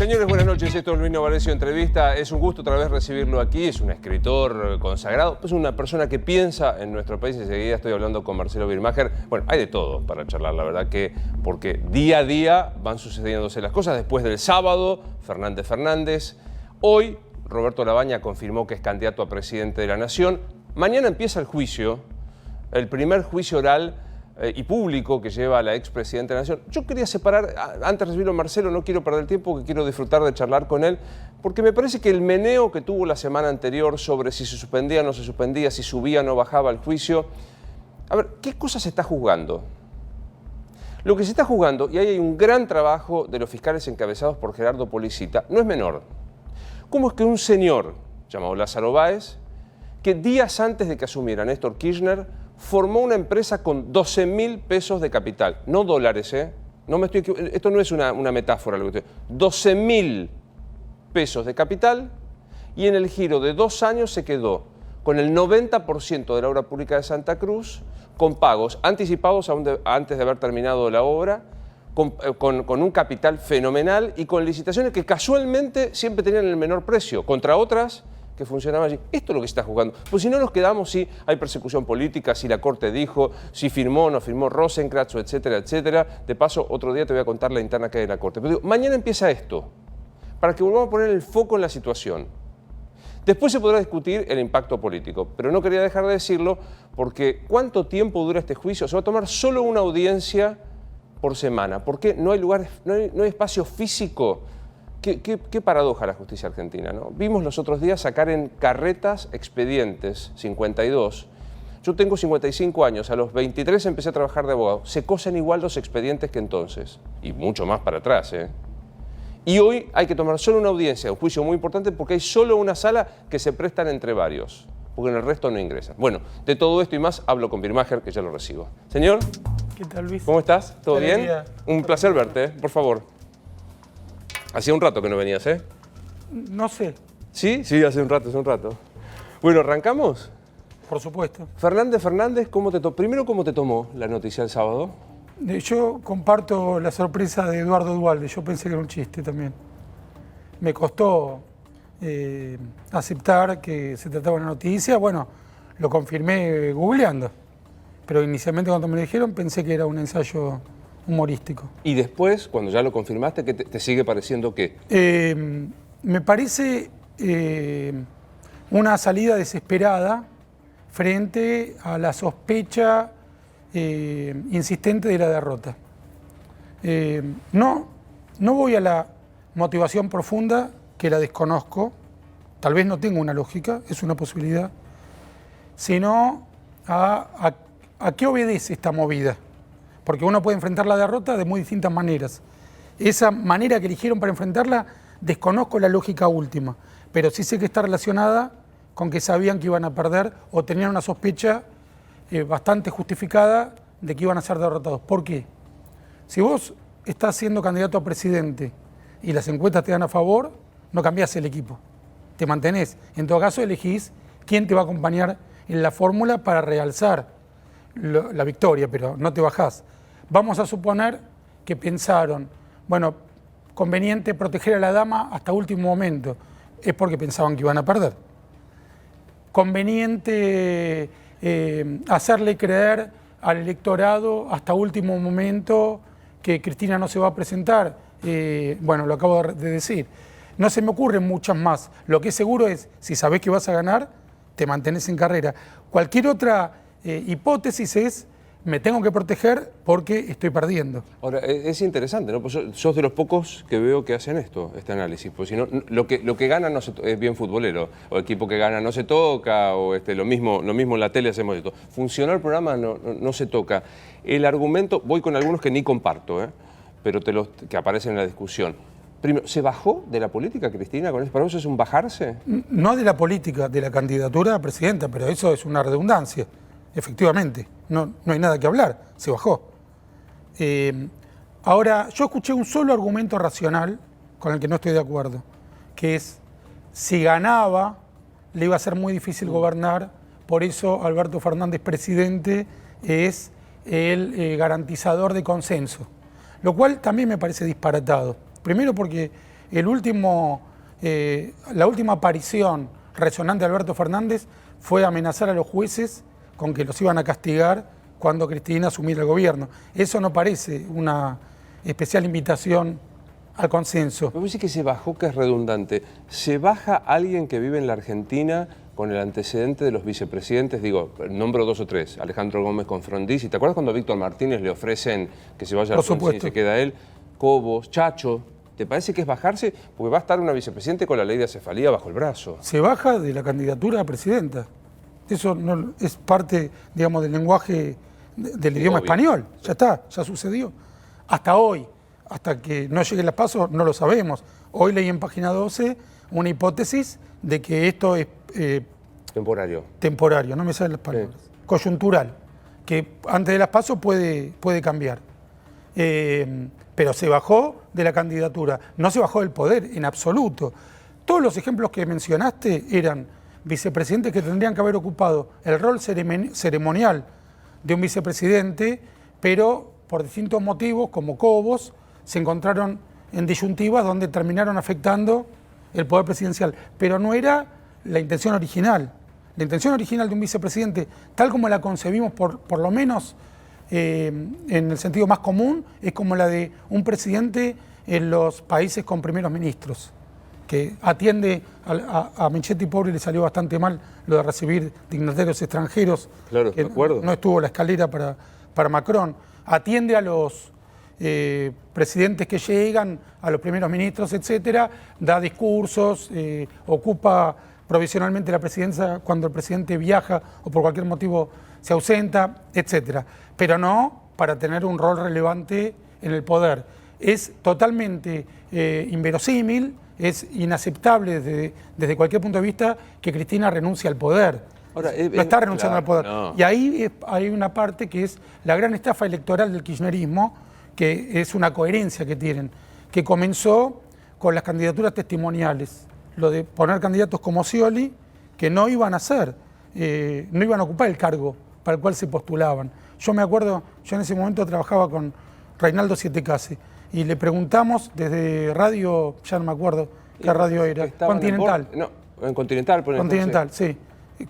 Señores, buenas noches. Esto es Luis Novarecio Entrevista. Es un gusto otra vez recibirlo aquí. Es un escritor consagrado. Es una persona que piensa en nuestro país. Enseguida estoy hablando con Marcelo Birmacher. Bueno, hay de todo para charlar, la verdad que porque día a día van sucediéndose las cosas. Después del sábado, Fernández. Hoy, Roberto Lavagna confirmó que es candidato a presidente de la Nación. Mañana empieza el juicio, el primer juicio oral y público que lleva a la expresidenta de la Nación. Yo quería separar, antes de recibirlo a Marcelo, no quiero perder el tiempo, que quiero disfrutar de charlar con él, porque me parece que el meneo que tuvo la semana anterior sobre si se suspendía o no se suspendía, si subía o no bajaba el juicio. A ver, ¿qué cosa se está juzgando? Lo que se está juzgando, y ahí hay un gran trabajo de los fiscales encabezados por Gerardo Policita, no es menor. ¿Cómo es que un señor llamado Lázaro Báez, que días antes de que asumiera Néstor Kirchner, formó una empresa con 12.000 pesos de capital, no dólares, no me estoy esto no es una metáfora, lo que estoy, 12.000 pesos de capital, y en el giro de 2 años se quedó con el 90% de la obra pública de Santa Cruz, con pagos anticipados antes de haber terminado la obra, con un capital fenomenal y con licitaciones que casualmente siempre tenían el menor precio, contra otras que funcionaban allí. Esto es lo que se está jugando. Pues si no nos quedamos, si hay persecución política, si la Corte dijo, si firmó o no firmó Rosenkrantz, etcétera, etcétera. De paso, otro día te voy a contar la interna que hay de la Corte. Pero digo, mañana empieza esto, para que volvamos a poner el foco en la situación. Después se podrá discutir el impacto político, pero no quería dejar de decirlo porque ¿cuánto tiempo dura este juicio? Se va a tomar solo una audiencia por semana. ¿Por qué? No hay lugares, no hay espacio físico. Qué paradoja la justicia argentina, ¿no? Vimos los otros días sacar en carretas expedientes, 52. Yo tengo 55 años, a los 23 empecé a trabajar de abogado. Se cosen igual los expedientes que entonces, y mucho más para atrás, Y hoy hay que tomar solo una audiencia, un juicio muy importante, porque hay solo una sala que se prestan entre varios, porque en el resto no ingresan. Bueno, de todo esto y más hablo con Birmacher, que ya lo recibo. Señor. ¿Qué tal, Luis? ¿Cómo estás? ¿Todo bien? Día. Un placer verte, por favor. Hacía un rato que no venías, No sé. ¿Sí? Sí, hace un rato. Bueno, ¿arrancamos? Por supuesto. Fernández, primero, ¿cómo te tomó la noticia el sábado? Yo comparto la sorpresa de Eduardo Duhalde. Yo pensé que era un chiste también. Me costó aceptar que se trataba de una noticia. Bueno, lo confirmé googleando. Pero inicialmente cuando me lo dijeron pensé que era un ensayo humorístico. Y después, cuando ya lo confirmaste, ¿qué te sigue pareciendo qué? Me parece una salida desesperada frente a la sospecha insistente de la derrota. No voy a la motivación profunda, que la desconozco, tal vez no tenga una lógica, es una posibilidad, sino a qué obedece esta movida. Porque uno puede enfrentar la derrota de muy distintas maneras. Esa manera que eligieron para enfrentarla, desconozco la lógica última, pero sí sé que está relacionada con que sabían que iban a perder o tenían una sospecha bastante justificada de que iban a ser derrotados. ¿Por qué? Si vos estás siendo candidato a presidente y las encuestas te dan a favor, no cambiás el equipo, te mantenés. En todo caso, elegís quién te va a acompañar en la fórmula para realzar la victoria, pero no te bajás. Vamos a suponer que pensaron, bueno, conveniente proteger a la dama hasta último momento. Es porque pensaban que iban a perder. Conveniente hacerle creer al electorado hasta último momento que Cristina no se va a presentar. Bueno, lo acabo de decir. No se me ocurren muchas más. Lo que es seguro es, si sabés que vas a ganar, te mantenés en carrera. Cualquier otra hipótesis es, me tengo que proteger porque estoy perdiendo. Ahora, es interesante, ¿no? Pues sos de los pocos que veo que hacen este análisis, porque si no, lo que gana no es bien futbolero, o el equipo que gana no se toca, o lo mismo en la tele hacemos esto. Funcionó el programa, no se toca. El argumento, voy con algunos que ni comparto, pero que aparecen en la discusión. Primero, ¿se bajó de la política, Cristina? ¿Para vos es un bajarse? No de la política, de la candidatura a presidenta, pero eso es una redundancia. Efectivamente, no hay nada que hablar, se bajó. Ahora, yo escuché un solo argumento racional con el que no estoy de acuerdo, que es, si ganaba, le iba a ser muy difícil gobernar, por eso Alberto Fernández, presidente, es el garantizador de consenso, lo cual también me parece disparatado. Primero porque la última aparición resonante de Alberto Fernández fue amenazar a los jueces con que los iban a castigar cuando Cristina asumiera el gobierno. Eso no parece una especial invitación al consenso. Me parece que se bajó, que es redundante. ¿Se baja alguien que vive en la Argentina con el antecedente de los vicepresidentes? Digo, nombro 2 o 3. Alejandro Gómez con Frondizi. ¿Te acuerdas cuando a Víctor Martínez le ofrecen que se vaya al Frondizi y se queda él? Cobos, Chacho. ¿Te parece que es bajarse? Porque va a estar una vicepresidente con la ley de acefalía bajo el brazo. Se baja de la candidatura a presidenta. Eso no, es parte, digamos, del lenguaje del idioma español. Ya está, ya sucedió. Hasta hoy, hasta que no lleguen las pasos, no lo sabemos. Hoy leí en página 12 una hipótesis de que esto es temporario, no me salen las palabras. Coyuntural, que antes de las pasos puede cambiar. Pero se bajó de la candidatura, no se bajó del poder en absoluto. Todos los ejemplos que mencionaste eran vicepresidentes que tendrían que haber ocupado el rol ceremonial de un vicepresidente, pero por distintos motivos, como Cobos, se encontraron en disyuntivas donde terminaron afectando el poder presidencial. Pero no era la intención original. La intención original de un vicepresidente, tal como la concebimos por lo menos en el sentido más común, es como la de un presidente en los países con primeros ministros, que atiende a Michetti pobre le salió bastante mal lo de recibir dignatarios extranjeros. Claro, de acuerdo. No estuvo la escalera para Macron. Atiende a los presidentes que llegan, a los primeros ministros, etcétera, da discursos, ocupa provisionalmente la presidencia cuando el presidente viaja o por cualquier motivo se ausenta, etcétera. Pero no para tener un rol relevante en el poder. Es totalmente inverosímil, es inaceptable desde cualquier punto de vista que Cristina renuncie al poder. Ahora, no está renunciando al poder. No. Y ahí hay una parte que es la gran estafa electoral del kirchnerismo, que es una coherencia que tienen, que comenzó con las candidaturas testimoniales, lo de poner candidatos como Scioli, que no iban a ser, no iban a ocupar el cargo para el cual se postulaban. Yo me acuerdo, yo en ese momento trabajaba con Reinaldo Sietecase, y le preguntamos desde radio, ya no me acuerdo qué radio era, Continental. En Continental. Continental, sí.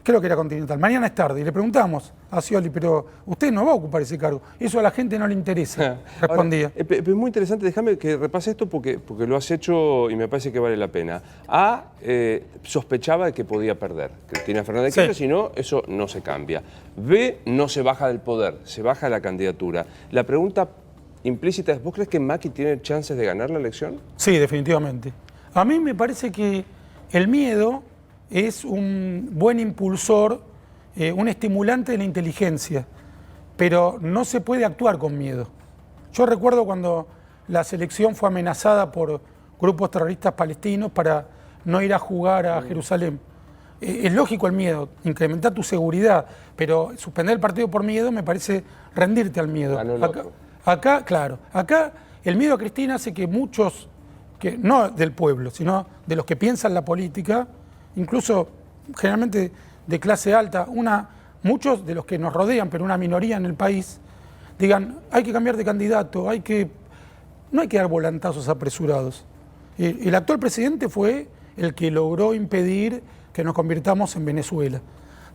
Creo que era Continental. Mañana es tarde. Y le preguntamos a Scioli, pero usted no va a ocupar ese cargo. Eso a la gente no le interesa, respondía. Ahora, es muy interesante, déjame que repase esto porque lo has hecho y me parece que vale la pena. Sospechaba de que podía perder Cristina Fernández de Kirchner, si no, eso no se cambia. B, no se baja del poder, se baja de la candidatura. La pregunta implícita es, ¿vos crees que Macri tiene chances de ganar la elección? Sí, definitivamente. A mí me parece que el miedo es un buen impulsor, un estimulante de la inteligencia, pero no se puede actuar con miedo. Yo recuerdo cuando la selección fue amenazada por grupos terroristas palestinos para no ir a jugar a Jerusalén. Es lógico el miedo, incrementar tu seguridad, pero suspender el partido por miedo me parece rendirte al miedo. Acá, claro, acá el miedo a Cristina hace que muchos, no del pueblo, sino de los que piensan la política, incluso generalmente de clase alta, muchos de los que nos rodean, pero una minoría en el país, digan, hay que cambiar de candidato, no hay que dar volantazos apresurados. El actual presidente fue el que logró impedir que nos convirtamos en Venezuela.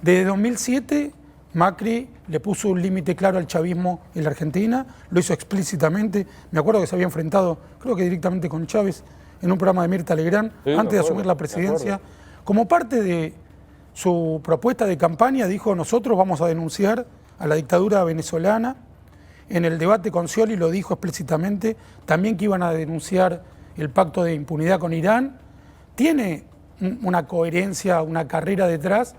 Desde 2007, Macri le puso un límite claro al chavismo en la Argentina, lo hizo explícitamente. Me acuerdo que se había enfrentado, creo que directamente con Chávez, en un programa de Mirta Legrand, antes de asumir la presidencia. Como parte de su propuesta de campaña, dijo, nosotros vamos a denunciar a la dictadura venezolana. En el debate con Scioli lo dijo explícitamente, también que iban a denunciar el pacto de impunidad con Irán. Tiene una coherencia, una carrera detrás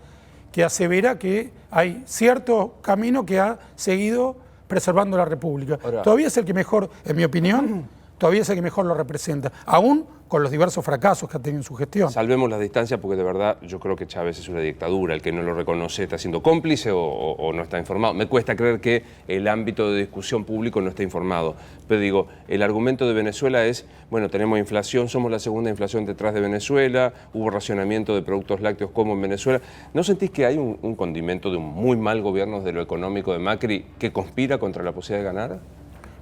que asevera que hay cierto camino que ha seguido preservando la República. Todavía es el que mejor, en mi opinión, todavía es el que mejor lo representa, aún con los diversos fracasos que ha tenido en su gestión. Salvemos las distancias porque de verdad yo creo que Chávez es una dictadura. El que no lo reconoce está siendo cómplice o no está informado. Me cuesta creer que el ámbito de discusión público no esté informado. Pero digo, el argumento de Venezuela es, bueno, tenemos inflación, somos la segunda inflación detrás de Venezuela, hubo racionamiento de productos lácteos como en Venezuela. ¿No sentís que hay un condimento de un muy mal gobierno de lo económico de Macri que conspira contra la posibilidad de ganar?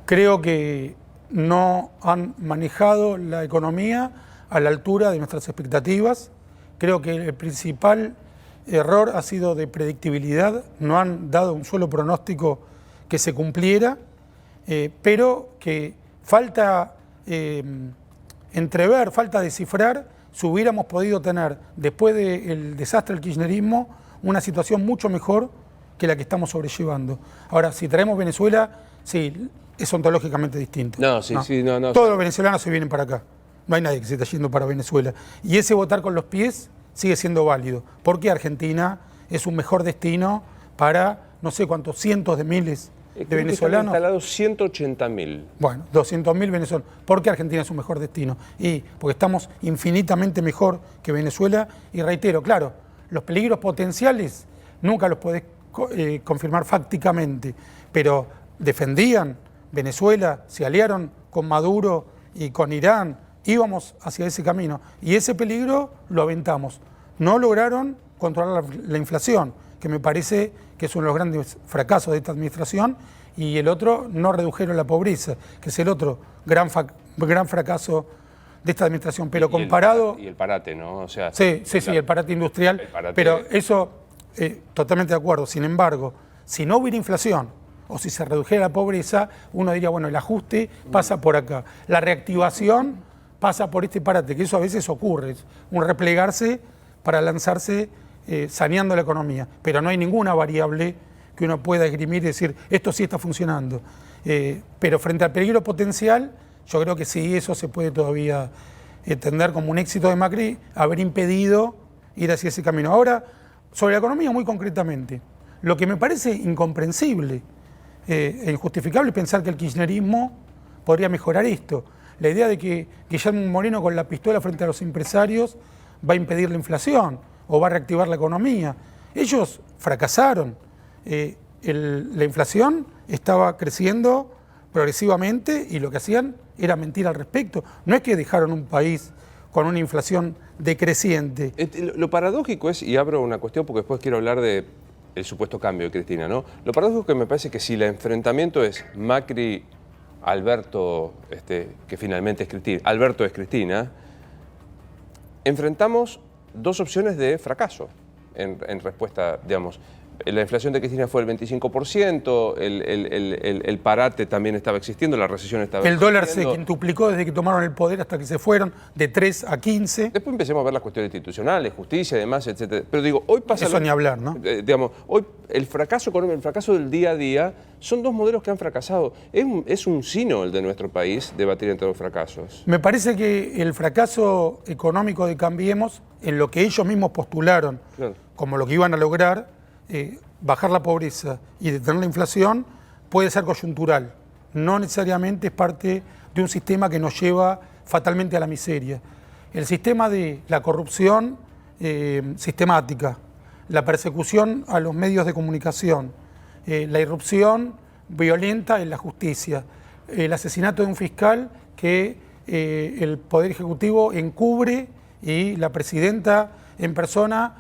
Creo que no han manejado la economía a la altura de nuestras expectativas. Creo que el principal error ha sido de predictibilidad. No han dado un solo pronóstico que se cumpliera, pero que falta entrever, falta descifrar si hubiéramos podido tener, después del desastre del kirchnerismo, una situación mucho mejor que la que estamos sobrellevando. Ahora, si traemos Venezuela, sí, es ontológicamente distinto. No, sí, sí, no. Todos los venezolanos se vienen para acá. No hay nadie que se esté yendo para Venezuela. Y ese votar con los pies sigue siendo válido, porque Argentina es un mejor destino para no sé cuántos cientos de miles de venezolanos. Están instalados 180.000. Bueno, 200.000 venezolanos. ¿Por qué Argentina es un mejor destino? Y porque estamos infinitamente mejor que Venezuela. Y reitero, claro, los peligros potenciales nunca los podés confirmar fácticamente, pero defendían Venezuela, se aliaron con Maduro y con Irán, íbamos hacia ese camino. Y ese peligro lo aventamos. No lograron controlar la inflación, que me parece que es uno de los grandes fracasos de esta administración, y el otro, no redujeron la pobreza, que es el otro gran fracaso de esta administración. Pero comparado... Y el parate, ¿no? O sea, sí, el parate industrial, pero eso, totalmente de acuerdo. Sin embargo, si no hubiera inflación, o si se redujera la pobreza, uno diría, bueno, el ajuste pasa por acá. La reactivación pasa por este parate, que eso a veces ocurre, un replegarse para lanzarse saneando la economía, pero no hay ninguna variable que uno pueda esgrimir y decir, esto sí está funcionando. Pero frente al peligro potencial, yo creo que sí, eso se puede todavía entender como un éxito de Macri, haber impedido ir hacia ese camino. Ahora, sobre la economía muy concretamente, lo que me parece incomprensible e injustificable pensar que el kirchnerismo podría mejorar esto. La idea de que Guillermo Moreno con la pistola frente a los empresarios va a impedir la inflación o va a reactivar la economía. Ellos fracasaron. La inflación estaba creciendo progresivamente y lo que hacían era mentir al respecto. No es que dejaron un país con una inflación decreciente. Lo paradójico es, y abro una cuestión porque después quiero hablar de el supuesto cambio de Cristina, ¿no? Lo paradójico que me parece que si el enfrentamiento es Macri-Alberto, que finalmente es Cristina, Alberto es Cristina, enfrentamos dos opciones de fracaso en respuesta, digamos. La inflación de Cristina fue el 25%, el parate también estaba existiendo, la recesión estaba existiendo. El dólar se quintuplicó desde que tomaron el poder hasta que se fueron, de 3 a 15. Después empecemos a ver las cuestiones institucionales, justicia y demás, etc. Pero digo, hoy pasa... Eso ni hablar, ¿no? Digamos, hoy el fracaso económico, el fracaso del día a día, son dos modelos que han fracasado. Es un sino el de nuestro país debatir entre los fracasos. Me parece que el fracaso económico de Cambiemos, en lo que ellos mismos postularon, claro, como lo que iban a lograr, bajar la pobreza y detener la inflación, puede ser coyuntural. No necesariamente es parte de un sistema que nos lleva fatalmente a la miseria. El sistema de la corrupción sistemática, la persecución a los medios de comunicación, la irrupción violenta en la justicia, el asesinato de un fiscal que el Poder Ejecutivo encubre y la presidenta en persona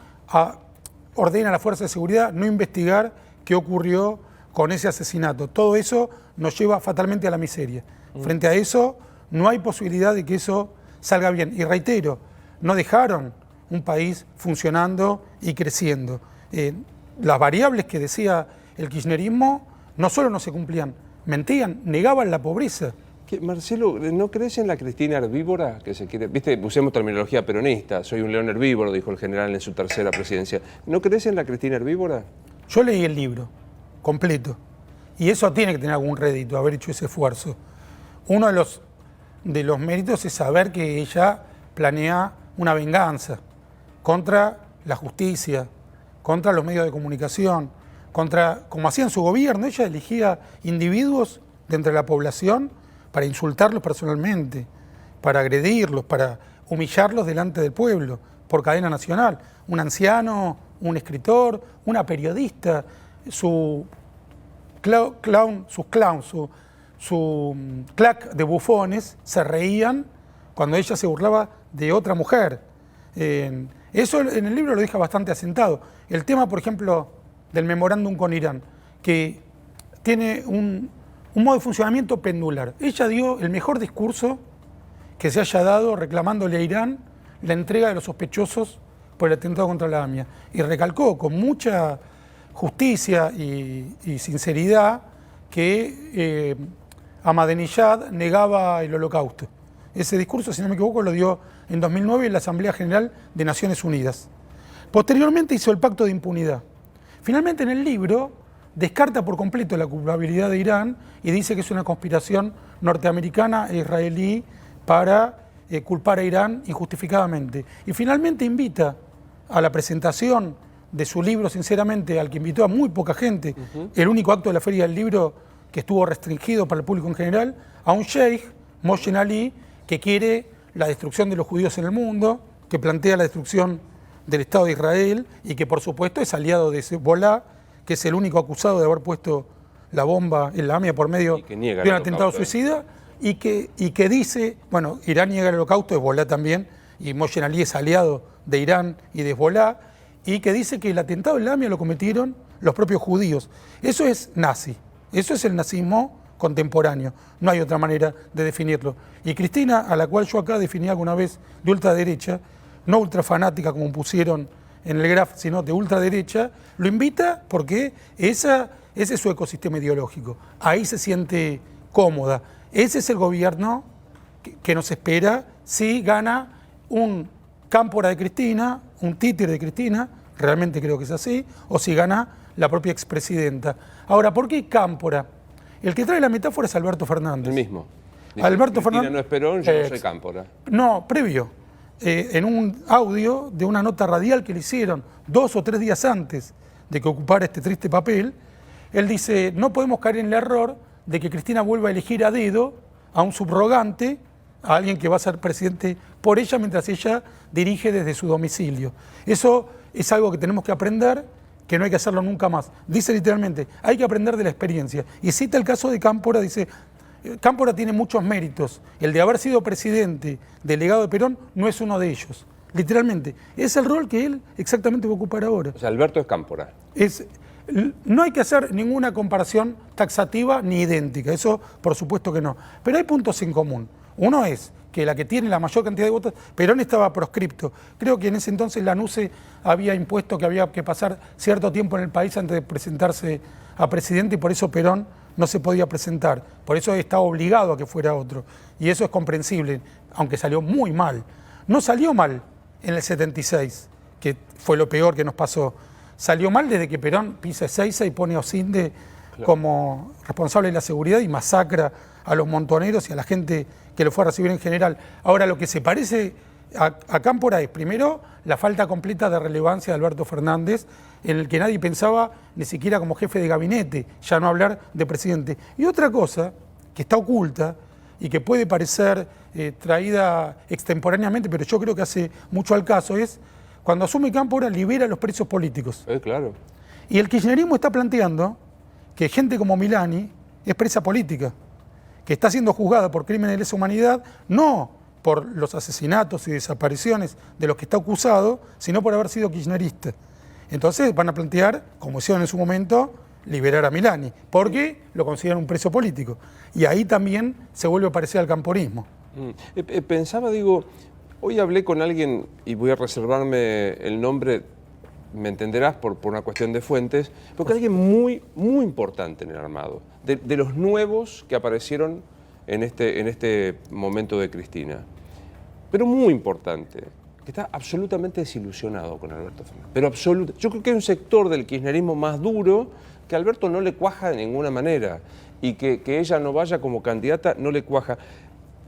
ordena a la Fuerza de Seguridad no investigar qué ocurrió con ese asesinato. Todo eso nos lleva fatalmente a la miseria. Frente a eso, no hay posibilidad de que eso salga bien. Y reitero, no dejaron un país funcionando y creciendo. Las variables que decía el kirchnerismo no solo no se cumplían, mentían, negaban la pobreza. Marcelo, ¿no crees en la Cristina herbívora que se quiere? Viste, usemos terminología peronista, soy un león herbívoro, dijo el general en su tercera presidencia. ¿No crees en la Cristina herbívora? Yo leí el libro completo y eso tiene que tener algún rédito, haber hecho ese esfuerzo. Uno de los méritos es saber que ella planea una venganza contra la justicia, contra los medios de comunicación, contra, como hacía en su gobierno, ella elegía individuos de entre la población para insultarlos personalmente, para agredirlos, para humillarlos delante del pueblo, por cadena nacional. Un anciano, un escritor, una periodista, su clac de bufones se reían cuando ella se burlaba de otra mujer. Eso en el libro lo deja bastante asentado. El tema, por ejemplo, del memorándum con Irán, que tiene un modo de funcionamiento pendular. Ella dio el mejor discurso que se haya dado reclamándole a Irán la entrega de los sospechosos por el atentado contra la AMIA. Y recalcó con mucha justicia y sinceridad que Ahmadinejad negaba el holocausto. Ese discurso, si no me equivoco, lo dio en 2009 en la Asamblea General de Naciones Unidas. Posteriormente hizo el pacto de impunidad. Finalmente en el libro descarta por completo la culpabilidad de Irán y dice que es una conspiración norteamericana e israelí para culpar a Irán injustificadamente. Y finalmente invita a la presentación de su libro, sinceramente, al que invitó a muy poca gente, el único acto de la Feria del Libro que estuvo restringido para el público en general, a un sheikh, Mohsen Ali, que quiere la destrucción de los judíos en el mundo, que plantea la destrucción del Estado de Israel y que por supuesto es aliado de Hezbollah, que es el único acusado de haber puesto la bomba en la AMIA por medio de un atentado suicida y que dice, bueno, Irán niega el holocausto, Hezbollah también, y Mohsen Ali es aliado de Irán y de Hezbollah, y que dice que el atentado en la AMIA lo cometieron los propios judíos. Eso es nazi, eso es el nazismo contemporáneo, no hay otra manera de definirlo. Y Cristina, a la cual yo acá definí alguna vez de ultraderecha, no ultrafanática como pusieron en el graph, sino de ultraderecha, lo invita porque ese es su ecosistema ideológico. Ahí se siente cómoda. Ese es el gobierno que nos espera si gana un cámpora de Cristina, un títere de Cristina, realmente creo que es así, o si gana la propia expresidenta. Ahora, ¿por qué cámpora? El que trae la metáfora es Alberto Fernández. El mismo. Dice, Alberto Cristina Fernández. No es Perón, yo no soy cámpora. No, previo. En un audio de una nota radial que le hicieron 2 o 3 días antes de que ocupara este triste papel, él dice, no podemos caer en el error de que Cristina vuelva a elegir a dedo a un subrogante, a alguien que va a ser presidente por ella mientras ella dirige desde su domicilio. Eso es algo que tenemos que aprender, que no hay que hacerlo nunca más. Dice literalmente, hay que aprender de la experiencia. Y cita el caso de Cámpora, dice, Cámpora tiene muchos méritos. El de haber sido presidente, delegado de Perón, no es uno de ellos. Literalmente. Es el rol que él exactamente va a ocupar ahora. O sea, Alberto es cámpora. No hay que hacer ninguna comparación taxativa ni idéntica. Eso, por supuesto que no. Pero hay puntos en común. Uno es que la que tiene la mayor cantidad de votos, Perón estaba proscripto. Creo que en ese entonces la NUCE había impuesto que había que pasar cierto tiempo en el país antes de presentarse a presidente y por eso Perón no se podía presentar. Por eso estaba obligado a que fuera otro. Y eso es comprensible, aunque salió muy mal. No salió mal en el 76, que fue lo peor que nos pasó. Salió mal desde que Perón pisa Ezeiza y pone a Osinde como responsable de la seguridad y masacra a los montoneros y a la gente que lo fue a recibir en general. Ahora, lo que se parece a Cámpora es, primero, la falta completa de relevancia de Alberto Fernández, en el que nadie pensaba ni siquiera como jefe de gabinete, ya no hablar de presidente. Y otra cosa que está oculta y que puede parecer traída extemporáneamente, pero yo creo que hace mucho al caso, es cuando asume Cámpora libera a los presos políticos. Claro. Y el kirchnerismo está planteando que gente como Milani es presa política, que está siendo juzgada por crímenes de lesa humanidad, no por los asesinatos y desapariciones de los que está acusado, sino por haber sido kirchnerista. Entonces van a plantear, como hicieron en su momento, liberar a Milani, porque lo consideran un preso político. Y ahí también se vuelve a parecer al camporismo. Pensaba, digo, hoy hablé con alguien, y voy a reservarme el nombre, me entenderás por una cuestión de fuentes, porque alguien muy, muy importante en el armado, de los nuevos que aparecieron en este momento de Cristina, pero muy importante, que está absolutamente desilusionado con Alberto Fernández, pero absoluto. Yo creo que hay un sector del kirchnerismo más duro que a Alberto no le cuaja de ninguna manera, y que ella no vaya como candidata no le cuaja.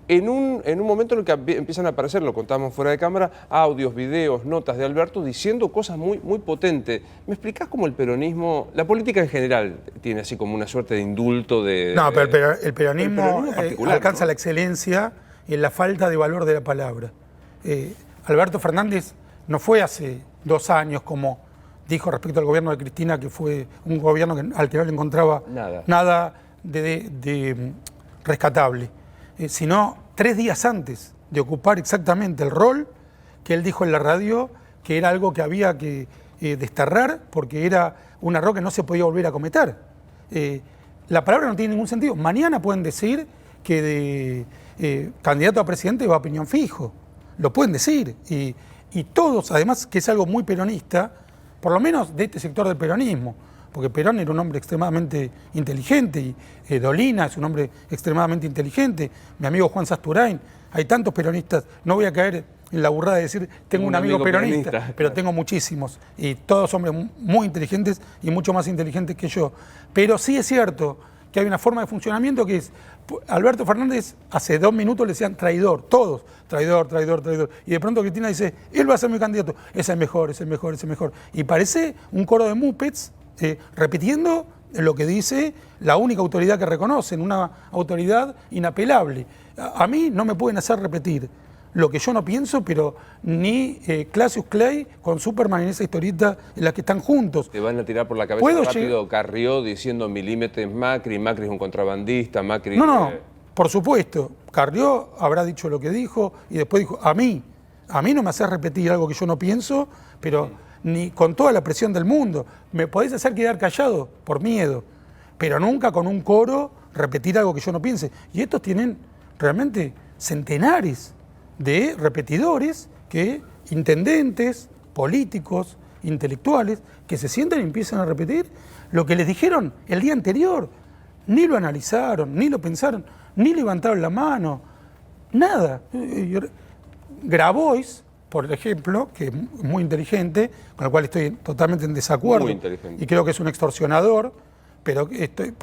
En un momento en el que empiezan a aparecer, lo contábamos fuera de cámara, audios, videos, notas de Alberto diciendo cosas muy, muy potentes. ¿Me explicás cómo el peronismo, la política en general, tiene así como una suerte de indulto de... No, pero el peronismo alcanza, ¿no?, la excelencia en la falta de valor de la palabra. Alberto Fernández no fue hace 2 años, como dijo respecto al gobierno de Cristina, que fue un gobierno al que no le encontraba nada de rescatable. Sino 3 días antes de ocupar exactamente el rol que él dijo en la radio, que era algo que había que desterrar porque era un error que no se podía volver a cometer. La palabra no tiene ningún sentido. Mañana pueden decir que candidato a presidente va a opinión fijo. Lo pueden decir. Y todos, además, que es algo muy peronista, por lo menos de este sector del peronismo, porque Perón era un hombre extremadamente inteligente y Dolina es un hombre extremadamente inteligente, mi amigo Juan Sasturain, hay tantos peronistas, no voy a caer en la burrada de decir tengo un amigo peronista, pero tengo muchísimos y todos hombres muy inteligentes y mucho más inteligentes que yo. Pero sí es cierto que hay una forma de funcionamiento que es, Alberto Fernández hace 2 minutos le decían traidor, todos, traidor, traidor, traidor. Y de pronto Cristina dice, él va a ser mi candidato, es el mejor, es el mejor, es el mejor. Y parece un coro de muppets repitiendo lo que dice la única autoridad que reconocen, una autoridad inapelable. A mí no me pueden hacer repetir lo que yo no pienso, pero ni Cassius Clay con Superman en esa historieta en la que están juntos. Te van a tirar por la cabeza rápido Carrió diciendo milímetros Macri, Macri es un contrabandista, Macri... No, por supuesto. Carrió habrá dicho lo que dijo y después dijo, a mí no me hace repetir algo que yo no pienso, pero ni con toda la presión del mundo. Me podés hacer quedar callado por miedo, pero nunca con un coro repetir algo que yo no piense. Y estos tienen realmente centenares de repetidores, intendentes, políticos, intelectuales, que se sientan y empiezan a repetir lo que les dijeron el día anterior. Ni lo analizaron, ni lo pensaron, ni levantaron la mano, nada. Grabois, por ejemplo, que es muy inteligente, con el cual estoy totalmente en desacuerdo, y creo que es un extorsionador, pero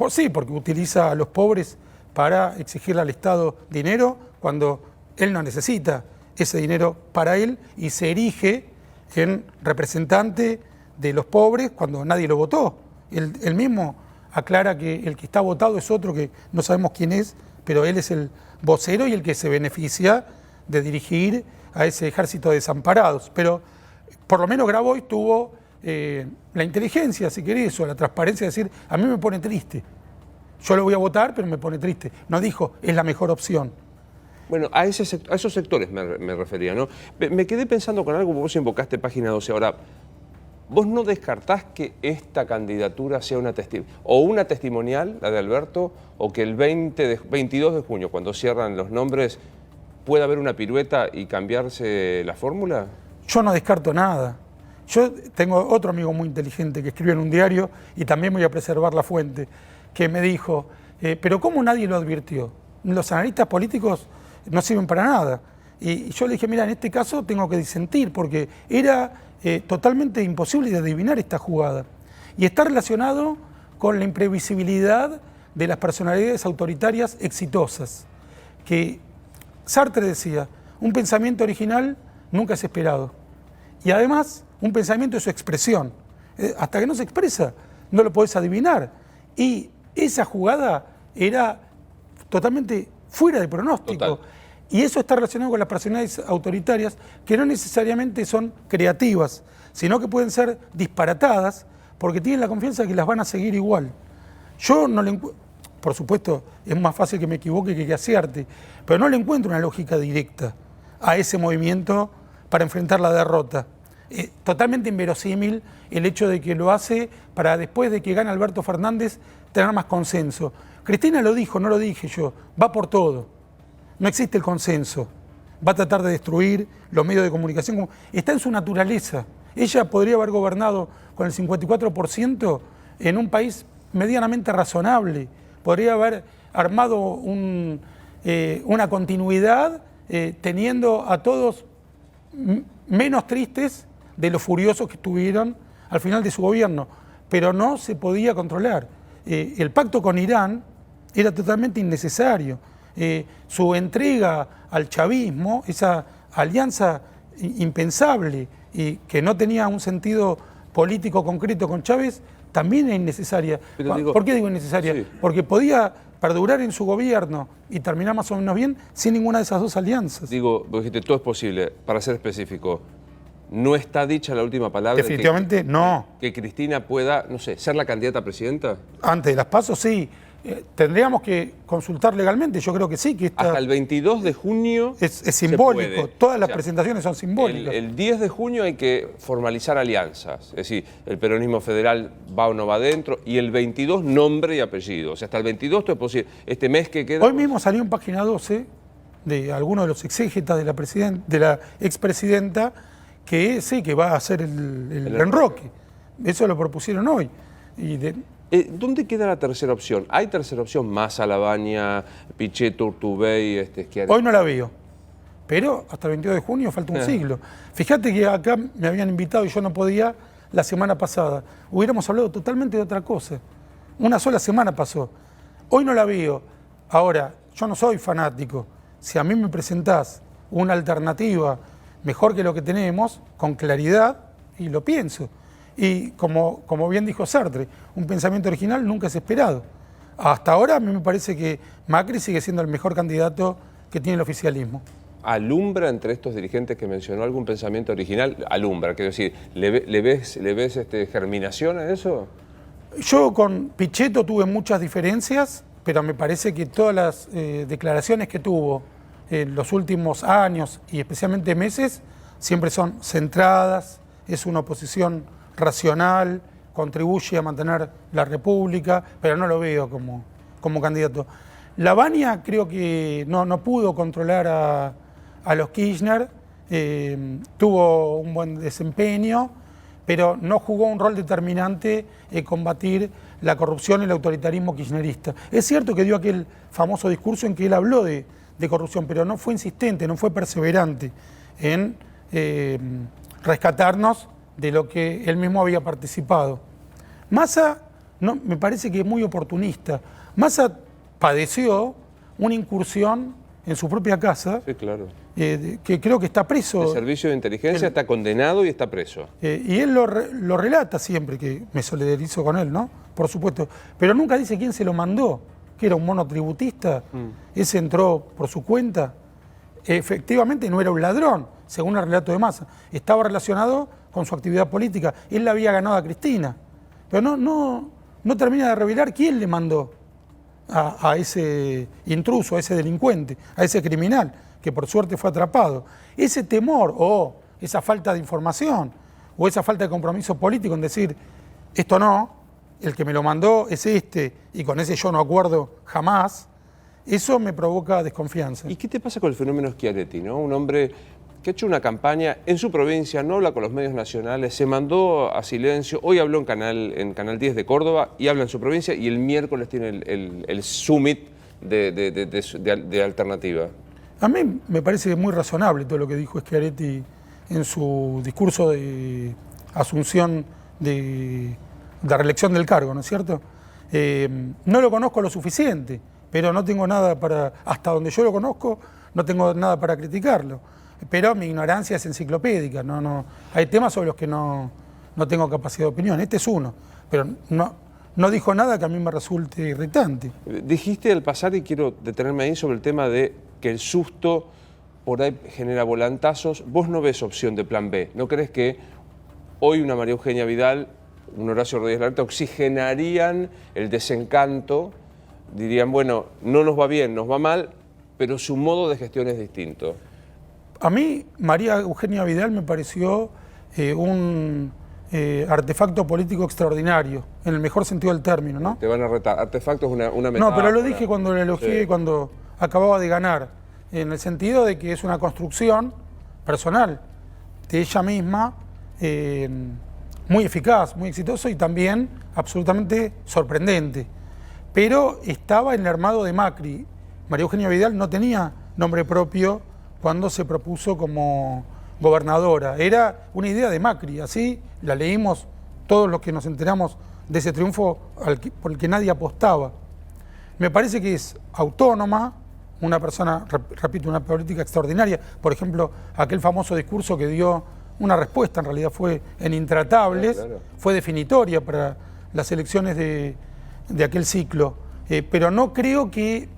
sí, porque utiliza a los pobres para exigirle al Estado dinero cuando él no necesita ese dinero para él y se erige en representante de los pobres cuando nadie lo votó. Él mismo aclara que el que está votado es otro que no sabemos quién es, pero él es el vocero y el que se beneficia de dirigir a ese ejército de desamparados. Pero por lo menos Grabois tuvo la inteligencia, si querés, o la transparencia de decir, a mí me pone triste. Yo lo voy a votar, pero me pone triste. No dijo, es la mejor opción. Bueno, a esos sectores me refería, ¿no? Me quedé pensando con algo, vos invocaste página 12. Ahora, ¿vos no descartás que esta candidatura sea una testimonial, la de Alberto, o que el 22 de junio, cuando cierran los nombres, pueda haber una pirueta y cambiarse la fórmula? Yo no descarto nada. Yo tengo otro amigo muy inteligente que escribió en un diario, y también voy a preservar la fuente, que me dijo, pero ¿cómo nadie lo advirtió? Los analistas políticos no sirven para nada. Y yo le dije, mira, en este caso tengo que disentir, porque era totalmente imposible de adivinar esta jugada. Y está relacionado con la imprevisibilidad de las personalidades autoritarias exitosas. Que Sartre decía, un pensamiento original nunca es esperado. Y además, un pensamiento es su expresión. Hasta que no se expresa, no lo podés adivinar. Y esa jugada era totalmente fuera de pronóstico. Total. Y eso está relacionado con las personalidades autoritarias, que no necesariamente son creativas, sino que pueden ser disparatadas, porque tienen la confianza de que las van a seguir igual. Yo no le encuentro, por supuesto, es más fácil que me equivoque que acierte, pero no le encuentro una lógica directa a ese movimiento para enfrentar la derrota. Totalmente inverosímil el hecho de que lo hace para después de que gane Alberto Fernández tener más consenso. Cristina lo dijo, no lo dije yo, va por todo. No existe el consenso. Va a tratar de destruir los medios de comunicación. Está en su naturaleza. Ella podría haber gobernado con el 54% en un país medianamente razonable. Podría haber armado una continuidad teniendo a todos menos tristes de los furiosos que estuvieron al final de su gobierno. Pero no se podía controlar. El pacto con Irán era totalmente innecesario. Su entrega al chavismo, esa alianza impensable y que no tenía un sentido político concreto con Chávez, también es innecesaria. ¿Por qué digo innecesaria? Sí. Porque podía perdurar en su gobierno y terminar más o menos bien sin ninguna de esas dos alianzas. Digo, vos dijiste, todo es posible. Para ser específico, ¿no está dicha la última palabra? Definitivamente no. Que Cristina pueda, no sé, ser la candidata a presidenta. Antes de las PASO, sí. Tendríamos que consultar legalmente, yo creo que sí. Que hasta el 22 de junio es simbólico, todas las presentaciones son simbólicas. El 10 de junio hay que formalizar alianzas, es decir, el peronismo federal va o no va adentro, y el 22 nombre y apellido. O sea, hasta el 22 esto es posible. Este mes que queda... Hoy mismo salió en página 12 de algunos de los exégetas de la expresidenta que sí, que va a hacer el enroque. Eso lo propusieron hoy. ¿Dónde queda la tercera opción? ¿Hay tercera opción? Massa, Lavagna, Pichetto, Urtubey, Schiaretti. Hoy no la veo, pero hasta el 22 de junio falta un siglo. Fíjate que acá me habían invitado y yo no podía la semana pasada. Hubiéramos hablado totalmente de otra cosa. Una sola semana pasó. Hoy no la veo. Ahora, yo no soy fanático. Si a mí me presentás una alternativa mejor que lo que tenemos, con claridad, y lo pienso. Y como bien dijo Sartre, un pensamiento original nunca es esperado. Hasta ahora a mí me parece que Macri sigue siendo el mejor candidato que tiene el oficialismo. ¿Alumbra entre estos dirigentes que mencionó algún pensamiento original? Alumbra, quiero decir, ¿le ves germinación a eso? Yo con Pichetto tuve muchas diferencias, pero me parece que todas las declaraciones que tuvo en los últimos años y especialmente meses siempre son centradas, es una oposición racional, contribuye a mantener la República, pero no lo veo como candidato. Lavagna creo que no pudo controlar a los Kirchner, tuvo un buen desempeño, pero no jugó un rol determinante en combatir la corrupción y el autoritarismo kirchnerista. Es cierto que dio aquel famoso discurso en que él habló de corrupción, pero no fue insistente, no fue perseverante en rescatarnos de lo que él mismo había participado. Massa me parece que es muy oportunista. Massa padeció una incursión en su propia casa, sí, claro, que creo que está preso. El servicio de inteligencia está condenado y está preso. Y él lo relata siempre, que me solidarizo con él, ¿no? Por supuesto. Pero nunca dice quién se lo mandó, que era un monotributista. Ese entró por su cuenta. Efectivamente no era un ladrón, según el relato de Massa. Estaba relacionado con su actividad política. Él la había ganado a Cristina. Pero no termina de revelar quién le mandó a ese intruso, a ese delincuente, a ese criminal, que por suerte fue atrapado. Ese temor o esa falta de información o esa falta de compromiso político en decir, esto no, el que me lo mandó es este y con ese yo no acuerdo jamás, eso me provoca desconfianza. ¿Y qué te pasa con el fenómeno Schiaretti, ¿no? Un hombre que ha hecho una campaña en su provincia, no habla con los medios nacionales, se mandó a silencio, hoy habló en Canal 10 de Córdoba y habla en su provincia y el miércoles tiene el summit de alternativa. A mí me parece muy razonable todo lo que dijo Schiaretti en su discurso de asunción de reelección del cargo, ¿no es cierto? No lo conozco lo suficiente, pero no tengo nada hasta donde yo lo conozco, no tengo nada para criticarlo. Pero mi ignorancia es enciclopédica, hay temas sobre los que no tengo capacidad de opinión. Este es uno, pero no dijo nada que a mí me resulte irritante. Dijiste al pasar, y quiero detenerme ahí, sobre el tema de que el susto por ahí genera volantazos. Vos no ves opción de plan B. ¿No crees que hoy una María Eugenia Vidal, un Horacio Rodríguez Larreta oxigenarían el desencanto? Dirían, bueno, no nos va bien, nos va mal, pero su modo de gestión es distinto. A mí, María Eugenia Vidal me pareció un artefacto político extraordinario, en el mejor sentido del término, ¿no? Te van a retar. Artefacto es una metáfora. No, pero lo dije cuando la elogié, sí, cuando acababa de ganar, en el sentido de que es una construcción personal de ella misma, muy eficaz, muy exitoso y también absolutamente sorprendente. Pero estaba en el armado de Macri. María Eugenia Vidal no tenía nombre propio cuando se propuso como gobernadora. Era una idea de Macri, así la leímos todos los que nos enteramos de ese triunfo por el que nadie apostaba. Me parece que es autónoma, una persona, repito, una política extraordinaria. Por ejemplo, aquel famoso discurso que dio una respuesta, en realidad fue en Intratables, claro, fue definitoria para las elecciones de aquel ciclo. Pero no creo que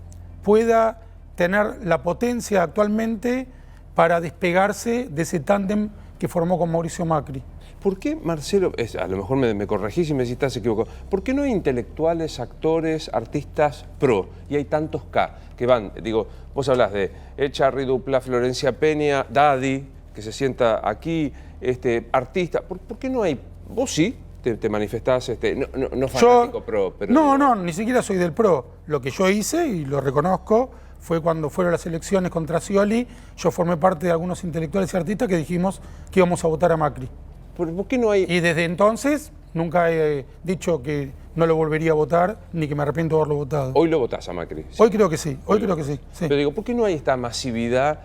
pueda tener la potencia actualmente para despegarse de ese tándem que formó con Mauricio Macri. ¿Por qué, Marcelo, a lo mejor me corregís y me decís estás equivocado, ¿por qué no hay intelectuales, actores, artistas pro? Y hay tantos K que van, digo, vos hablás de Echarri, Dupla, Florencia Peña, Daddy, que se sienta aquí, artista. ¿Por qué no hay? Vos sí te manifestás, no fanático pro. Pero no, ni siquiera soy del pro. Lo que yo hice, y lo reconozco, fue cuando fueron las elecciones contra Scioli, yo formé parte de algunos intelectuales y artistas que dijimos que íbamos a votar a Macri. ¿Por qué no hay...? Y desde entonces nunca he dicho que no lo volvería a votar, ni que me arrepiento de haberlo votado. Hoy lo votás a Macri. Hoy creo que sí, hoy creo que sí. Pero digo, ¿por qué no hay esta masividad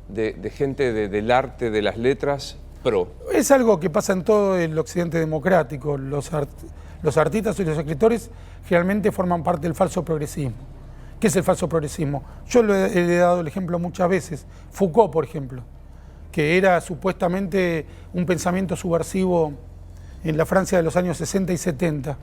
de gente del arte, de las letras, pro? Es algo que pasa en todo el occidente democrático. Los artistas y los escritores generalmente forman parte del falso progresismo. ¿Qué es el falso progresismo? Yo he dado el ejemplo muchas veces. Foucault, por ejemplo, que era supuestamente un pensamiento subversivo en la Francia de los años 60 y 70.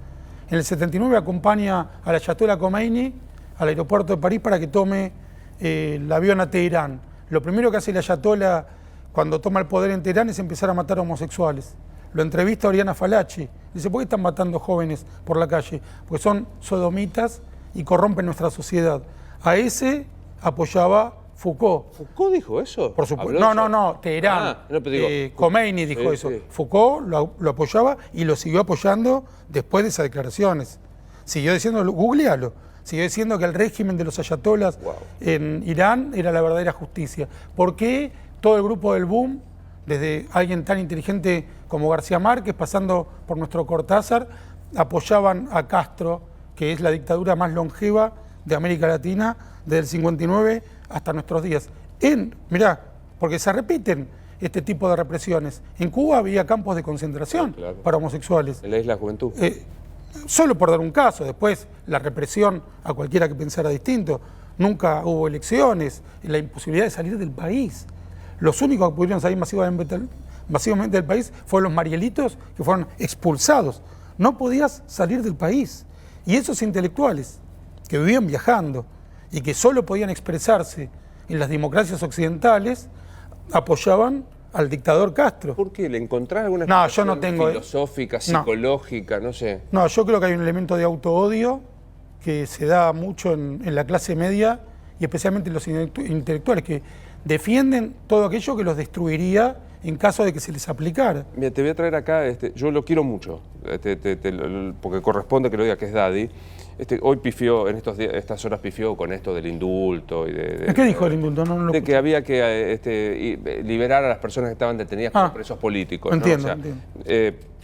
En el 79 acompaña a la Ayatollah Khomeini al aeropuerto de París para que tome el avión a Teherán. Lo primero que hace el Ayatollah cuando toma el poder en Teherán es empezar a matar homosexuales. Lo entrevista Oriana Fallaci. Dice, ¿por qué están matando jóvenes por la calle? Porque son sodomitas y corrompen nuestra sociedad. A ese apoyaba Foucault. ¿Foucault dijo eso? Por supuesto. No, Teherán. No, pero digo, Khomeini dijo eso. Sí. Foucault lo apoyaba y lo siguió apoyando después de esas declaraciones. Siguió diciendo, googlealo, siguió diciendo que el régimen de los ayatolás en Irán era la verdadera justicia. ¿Por qué todo el grupo del boom, desde alguien tan inteligente como García Márquez, pasando por nuestro Cortázar, apoyaban a Castro, que es la dictadura más longeva de América Latina, desde el 59 hasta nuestros días? Mirá, porque se repiten este tipo de represiones. En Cuba había campos de concentración para homosexuales. En la Isla Juventud. Solo por dar un caso, después la represión a cualquiera que pensara distinto. Nunca hubo elecciones, la imposibilidad de salir del país. Los únicos que pudieron salir masivamente del país fueron los marielitos que fueron expulsados. No podías salir del país. Y esos intelectuales que vivían viajando y que solo podían expresarse en las democracias occidentales, apoyaban al dictador Castro. ¿Por qué? ¿Le encontrás alguna explicación yo no tengo, filosófica, psicológica, no sé? No, yo creo que hay un elemento de autoodio que se da mucho en la clase media y especialmente en los intelectuales, que defienden todo aquello que los destruiría en caso de que se les aplicara. Mira, te voy a traer acá, yo lo quiero mucho, porque corresponde que lo diga, que es Daddy. Hoy pifió, en estas horas pifió con esto del indulto. ¿Qué dijo el indulto? No de que había que liberar a las personas que estaban detenidas como presos políticos. Entiendo, ¿no?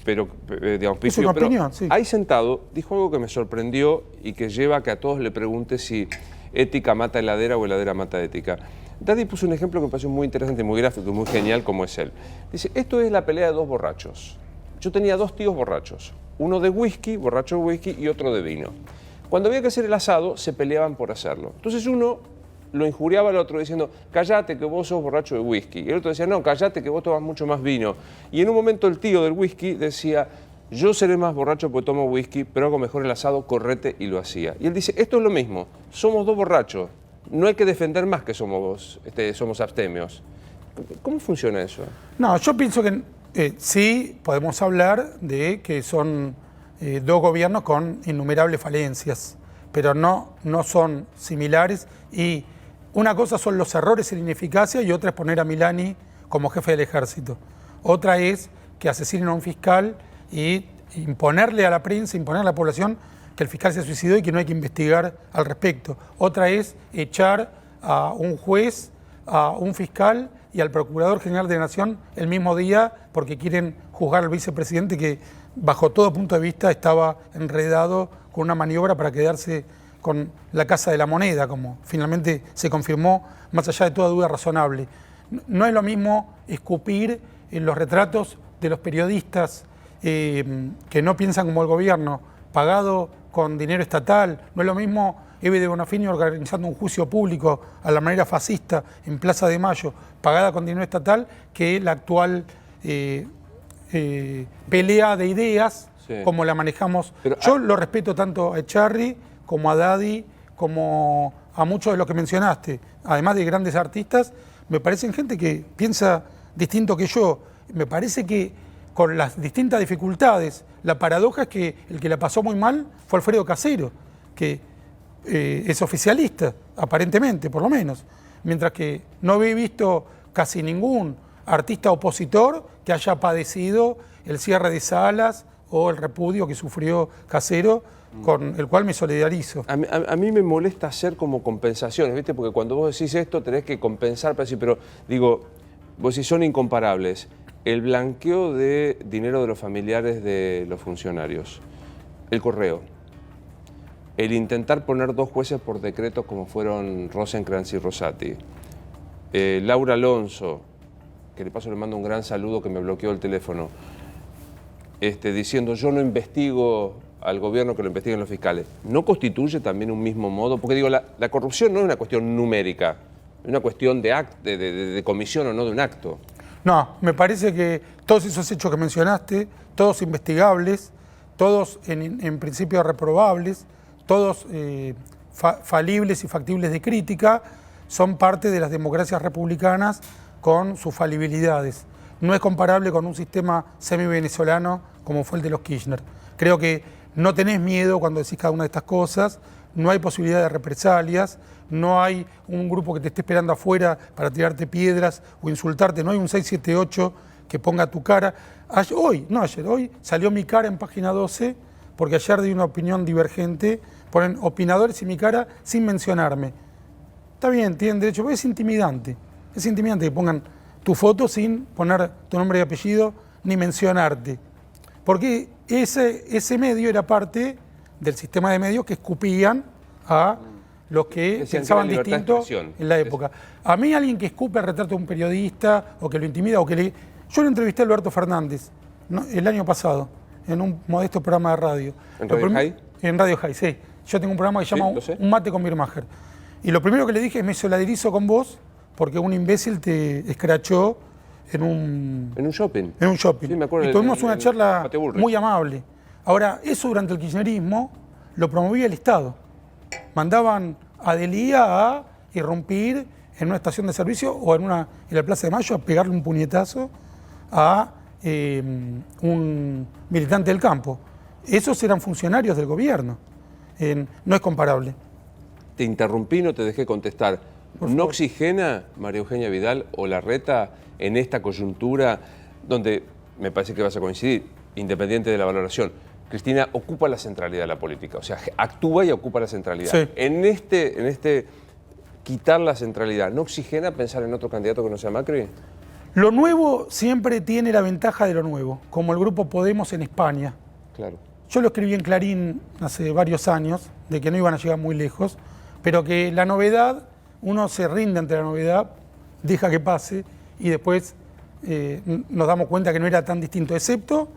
Pero, digamos, pifió. Es una opinión, sí. Ahí sentado, dijo algo que me sorprendió y que lleva a que a todos le pregunte si ética mata heladera o heladera mata ética. Daddy puso un ejemplo que me pareció muy interesante, muy gráfico y muy genial, como es él. Dice, esto es la pelea de dos borrachos. Yo tenía dos tíos borrachos, uno de whisky, borracho de whisky, y otro de vino. Cuando había que hacer el asado, se peleaban por hacerlo. Entonces uno lo injuriaba al otro diciendo, cállate que vos sos borracho de whisky. Y el otro decía, no, cállate que vos tomas mucho más vino. Y en un momento el tío del whisky decía, yo seré más borracho porque tomo whisky, pero hago mejor el asado, correte, y lo hacía. Y él dice, esto es lo mismo, somos dos borrachos, no hay que defender más que somos abstemios. ¿Cómo funciona eso? No, yo pienso que sí podemos hablar de que son dos gobiernos con innumerables falencias, pero no son similares. Y una cosa son los errores y la ineficacia y otra es poner a Milani como jefe del ejército. Otra es que asesinen a un fiscal y imponerle a la prensa, imponerle a la población que el fiscal se suicidó y que no hay que investigar al respecto. Otra es echar a un juez, a un fiscal y al Procurador General de la Nación el mismo día porque quieren juzgar al vicepresidente que bajo todo punto de vista estaba enredado con una maniobra para quedarse con la Casa de la Moneda, como finalmente se confirmó, más allá de toda duda razonable. No es lo mismo escupir en los retratos de los periodistas que no piensan como el gobierno, pagado con dinero estatal. No es lo mismo Eve de Bonafini organizando un juicio público a la manera fascista en Plaza de Mayo, pagada con dinero estatal, que la actual pelea de ideas, como la manejamos. Pero, yo lo respeto tanto a Echarri como a Daddy, como a muchos de los que mencionaste. Además de grandes artistas, me parecen gente que piensa distinto que yo. Me parece que con las distintas dificultades, la paradoja es que el que la pasó muy mal fue Alfredo Casero, que es oficialista, aparentemente, por lo menos. Mientras que no había visto casi ningún artista opositor que haya padecido el cierre de salas o el repudio que sufrió Casero con el cual me solidarizo. A mí me molesta hacer como compensaciones, ¿viste? Porque cuando vos decís esto tenés que compensar, pero digo, vos decís son incomparables. El blanqueo de dinero de los familiares de los funcionarios, el correo, el intentar poner 2 jueces por decreto como fueron Rosenkrantz y Rosati, Laura Alonso, que de paso le mando un gran saludo que me bloqueó el teléfono, diciendo yo no investigo al gobierno, que lo investiguen los fiscales. ¿No constituye también un mismo modo? Porque digo, la corrupción no es una cuestión numérica, es una cuestión de comisión o no de un acto. No, me parece que todos esos hechos que mencionaste, todos investigables, todos en principio reprobables, todos falibles y factibles de crítica, son parte de las democracias republicanas con sus falibilidades. No es comparable con un sistema semi-venezolano como fue el de los Kirchner. Creo que no tenés miedo cuando decís cada una de estas cosas, no hay posibilidad de represalias, no hay un grupo que te esté esperando afuera para tirarte piedras o insultarte, no hay un 678 que ponga tu cara. Hoy salió mi cara en página 12, porque ayer di una opinión divergente, ponen opinadores y mi cara sin mencionarme. Está bien, tienen derecho, pero es intimidante que pongan tu foto sin poner tu nombre y apellido ni mencionarte. Porque ese medio era parte del sistema de medios que escupían a los que pensaban distinto en la época. A mí alguien que escupe el retrato de un periodista o que lo intimida o que le... Yo lo entrevisté a Alberto Fernández el año pasado en un modesto programa de radio. ¿En Radio High? En Radio High, sí. Yo tengo un programa que se llama Un mate con Birmacher. Y lo primero que le dije es me solidarizo con vos porque un imbécil te escrachó en un shopping. En un shopping. Sí, me acuerdo. Y tuvimos una charla muy amable. Ahora, eso durante el kirchnerismo lo promovía el Estado. Mandaban a Delía a irrumpir en una estación de servicio o en la Plaza de Mayo a pegarle un puñetazo a un militante del campo. Esos eran funcionarios del gobierno. No es comparable. Te interrumpí, no te dejé contestar. ¿No oxigena María Eugenia Vidal o Larreta en esta coyuntura donde me parece que vas a coincidir, independiente de la valoración? Cristina ocupa la centralidad de la política, o sea, actúa y ocupa la centralidad. Sí. En este quitar la centralidad, ¿no oxigena pensar en otro candidato que no sea Macri? Lo nuevo siempre tiene la ventaja de lo nuevo, como el grupo Podemos en España. Claro. Yo lo escribí en Clarín hace varios años, de que no iban a llegar muy lejos, pero que la novedad, uno se rinde ante la novedad, deja que pase y después nos damos cuenta que no era tan distinto, excepto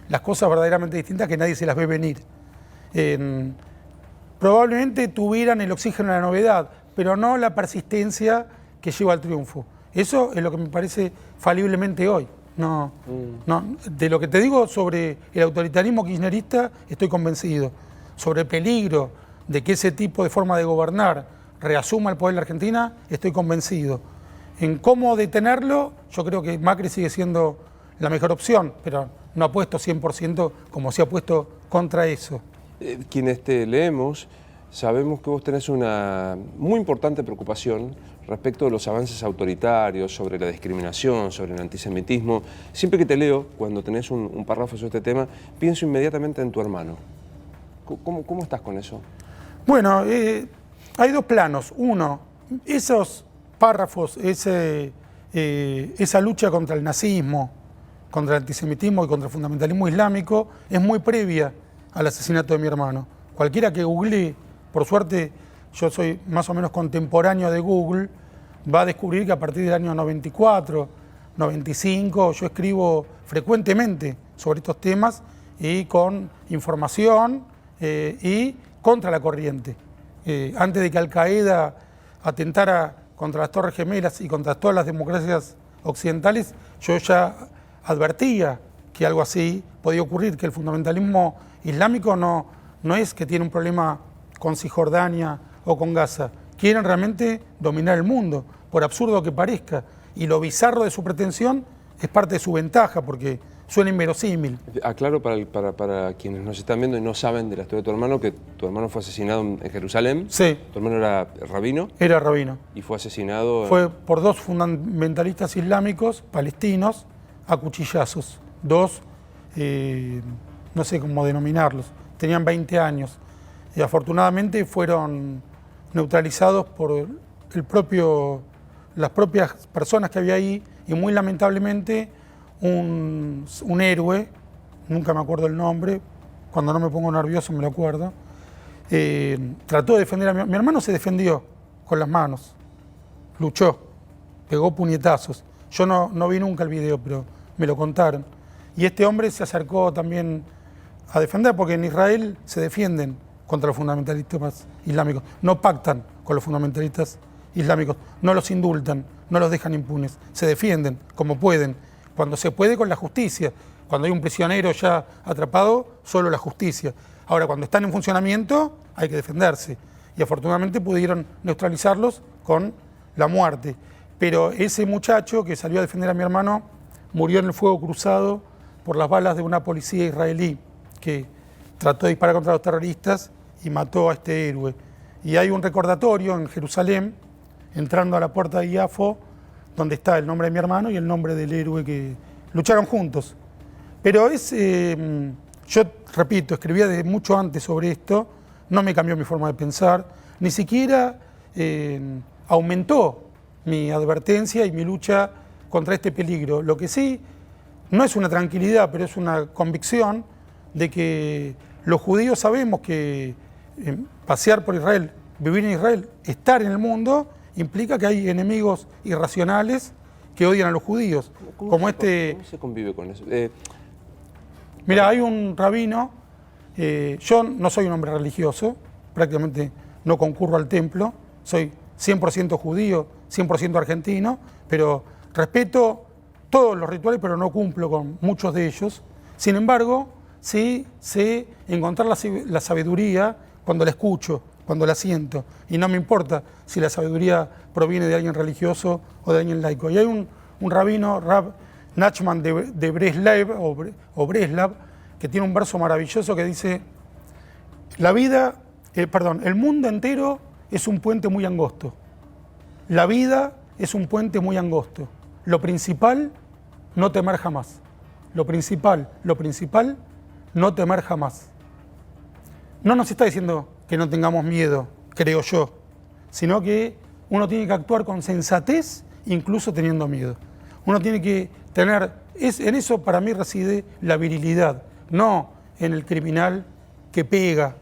las cosas verdaderamente distintas que nadie se las ve venir. Probablemente tuvieran el oxígeno de la novedad, pero no la persistencia que lleva al triunfo. Eso es lo que me parece faliblemente hoy. No, de lo que te digo sobre el autoritarismo kirchnerista estoy convencido. Sobre el peligro de que ese tipo de forma de gobernar reasuma el poder de la Argentina, estoy convencido. En cómo detenerlo, yo creo que Macri sigue siendo la mejor opción, pero no apuesto 100% como se ha puesto contra eso. Quienes te leemos, sabemos que vos tenés una muy importante preocupación respecto de los avances autoritarios, sobre la discriminación, sobre el antisemitismo. Siempre que te leo, cuando tenés un párrafo sobre este tema, pienso inmediatamente en tu hermano. ¿Cómo estás con eso? Bueno, hay dos planos. Uno, esos párrafos, esa lucha contra el nazismo, contra el antisemitismo y contra el fundamentalismo islámico es muy previa al asesinato de mi hermano. Cualquiera que googlee, por suerte yo soy más o menos contemporáneo de Google, va a descubrir que a partir del año 94, 95, yo escribo frecuentemente sobre estos temas y con información y contra la corriente. Antes de que Al-Qaeda atentara contra las Torres Gemelas y contra todas las democracias occidentales, yo ya advertía que algo así podía ocurrir, que el fundamentalismo islámico no es que tiene un problema con Cisjordania o con Gaza. Quieren realmente dominar el mundo, por absurdo que parezca. Y lo bizarro de su pretensión es parte de su ventaja, porque suena inverosímil. Aclaro para quienes nos están viendo y no saben de la historia de tu hermano, que tu hermano fue asesinado en Jerusalén. Sí. ¿Tu hermano era rabino? Era rabino. ¿Y fue asesinado? Fue por dos fundamentalistas islámicos palestinos a cuchillazos. Dos, no sé cómo denominarlos, tenían 20 años. Y afortunadamente fueron neutralizados por las propias personas que había ahí, y muy lamentablemente un héroe, nunca me acuerdo el nombre, cuando no me pongo nervioso me lo acuerdo, trató de defender a mi hermano. Se defendió con las manos, luchó, pegó puñetazos. Yo no vi nunca el video, pero me lo contaron. Y este hombre se acercó también a defender, porque en Israel se defienden contra los fundamentalistas islámicos, no pactan con los fundamentalistas islámicos, no los indultan, no los dejan impunes, se defienden como pueden, cuando se puede con la justicia. Cuando hay un prisionero ya atrapado, solo la justicia. Ahora, cuando están en funcionamiento, hay que defenderse. Y afortunadamente pudieron neutralizarlos con la muerte. Pero ese muchacho que salió a defender a mi hermano murió en el fuego cruzado por las balas de una policía israelí que trató de disparar contra los terroristas y mató a este héroe. Y hay un recordatorio en Jerusalén, entrando a la puerta de Yafo, donde está el nombre de mi hermano y el nombre del héroe que lucharon juntos. Pero yo repito, escribía de mucho antes sobre esto, no me cambió mi forma de pensar, ni siquiera aumentó mi advertencia y mi lucha contra este peligro. Lo que sí, no es una tranquilidad, pero es una convicción de que los judíos sabemos que pasear por Israel, vivir en Israel, estar en el mundo, implica que hay enemigos irracionales que odian a los judíos. ¿Cómo se convive con eso? Mira, hay un rabino, yo no soy un hombre religioso, prácticamente no concurro al templo, soy 100% judío, 100% argentino, pero respeto todos los rituales, pero no cumplo con muchos de ellos. Sin embargo, sí sé encontrar la sabiduría cuando la escucho, cuando la siento, y no me importa si la sabiduría proviene de alguien religioso o de alguien laico. Y hay un rabino, Rab Nachman de Breslav, o Breslav, que tiene un verso maravilloso que dice: el mundo entero es un puente muy angosto. La vida es un puente muy angosto. Lo principal, no temer jamás. Lo principal, no temer jamás. No nos está diciendo que no tengamos miedo, creo yo, sino que uno tiene que actuar con sensatez, incluso teniendo miedo. Uno tiene que tener, en eso para mí reside la virilidad, no en el criminal que pega,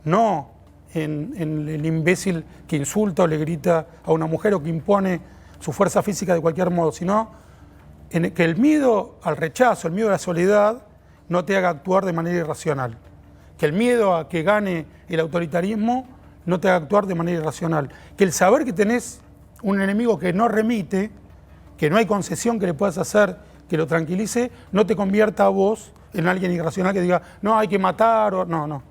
no en el imbécil que insulta o le grita a una mujer o que impone su fuerza física de cualquier modo, sino en que el miedo al rechazo, el miedo a la soledad, no te haga actuar de manera irracional. Que el miedo a que gane el autoritarismo no te haga actuar de manera irracional. Que el saber que tenés un enemigo que no remite, que no hay concesión que le puedas hacer que lo tranquilice, no te convierta a vos en alguien irracional que diga, no, hay que matar, o no.